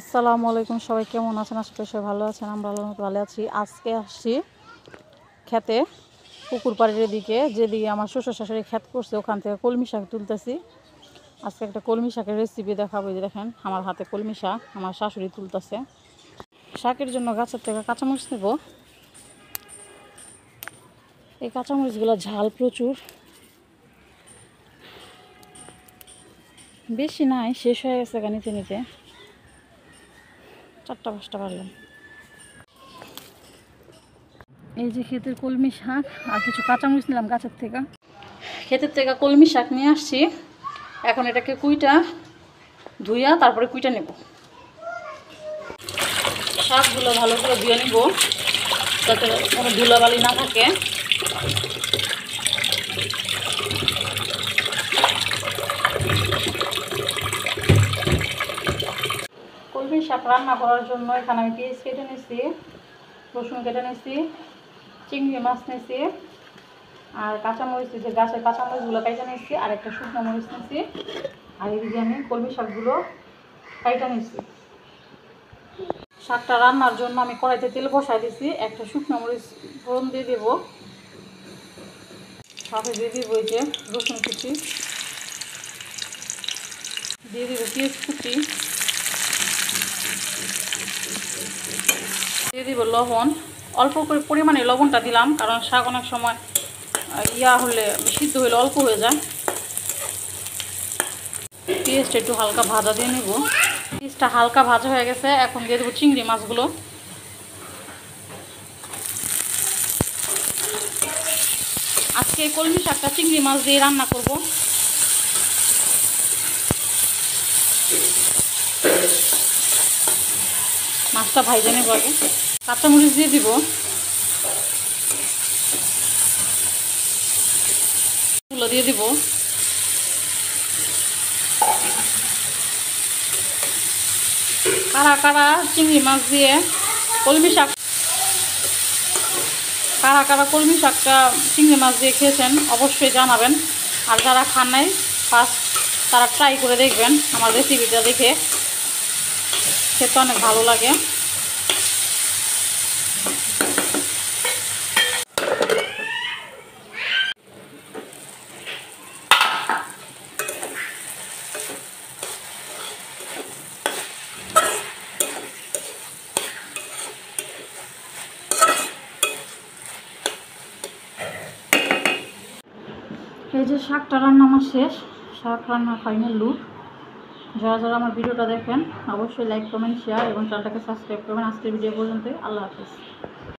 আসসালামু আলাইকুম, সবাই কেমন আছেন? আশা করি সবাই ভালো আছেন। আমরা ভালো আছি। আজকে আসছি খেতে, পুকুর পাড়ের দিকে, যেদিকে আমার শ্বশুর শাশুড়ি ক্ষেত করছে, ওখান থেকে কলমি শাক তুলতেছি। আজকে একটা কলমি শাকের রেসিপি দেখাবো। যে দেখেন আমার হাতে কলমি শাক আমার শাশুড়ি তুলতেছে। শাকের জন্য গাছের থেকে কাঁচামরিচ নেব। এই কাঁচামরিচগুলো ঝাল প্রচুর, বেশি নাই, শেষ হয়ে গেছে নিতে নিতে 4টা-5টা পারলাম। এই যে ক্ষেতের কলমি শাক আর কিছু কাঁচামরিচ নিলাম গাছের থেকে। ক্ষেতের থেকে কলমি শাক নিয়ে আসছি। এখন এটাকে কুইটা ধুইয়া তারপরে কুইটা নেব। শাকগুলো ভালো করে ধুয়ে নিব যাতে কোনো ধুলাবালি না থাকে। কলমি শাক রান্না করার জন্য এখানে আমি পেঁয়াজ কেটে নিয়েছি, রসুন কেটে নিয়েছি, চিংড়ি মাছ নিয়েছি, আর কাঁচামরিচ, যে গাছের কাঁচামরিচগুলো কাইটা নিয়েছি, আর একটা শুকনো মরিচ নিয়েছি। আর এদিকে আমি কলমি শাকগুলো কাইটা নিয়েছি। শাকটা রান্নার জন্য আমি কড়াইতে তেল বসাই দিয়েছি। একটা শুকনো মরিচ ফোড়ন দিয়ে দেবো, সাথে দিয়ে দিব এই যে রসুন কুচি, দিয়ে দিব পেঁয়াজ কুচি, দিয়ে দিব লবণ। অল্প করে পরিমাণে লবণটা দিলাম, কারণ শাক অনেক সময় সিদ্ধ হলে অল্প হয়ে যায়। পেঁয়াজটা একটু হালকা ভাজা দিয়ে নেব। পেঁয়াজটা হালকা ভাজা হয়ে গেছে, এখন দিয়ে দেবো চিংড়ি মাছগুলো। আজকে কলমি শাকটা চিংড়ি মাছ দিয়ে রান্না করব। মাছটা ভাইজা নেব আগে। কাঁচামরিচ দিয়ে দিব, গুলো দিয়ে দিব। কারা কারা চিংড়ি মাছ দিয়ে কলমি শাক, কারা কারা কলমি শাকটা চিংড়ি মাছ দিয়ে খেয়েছেন অবশ্যই জানাবেন। আর যারা খান নাই ফার্স্ট, তারা ট্রাই করে দেখবেন। আমার রেসিপিটা দেখে খেতে অনেক ভালো লাগে। এই যে শাকটা রান্না আমার শেষ। শাক রান্না ফাইনাল লুক। যারা যারা আমার ভিডিওটা দেখেন অবশ্যই লাইক, কমেন্ট, শেয়ার এবং চ্যানেলটাকে সাবস্ক্রাইব করবেন। আজকের ভিডিও পর্যন্ত। আল্লাহ হাফেজ।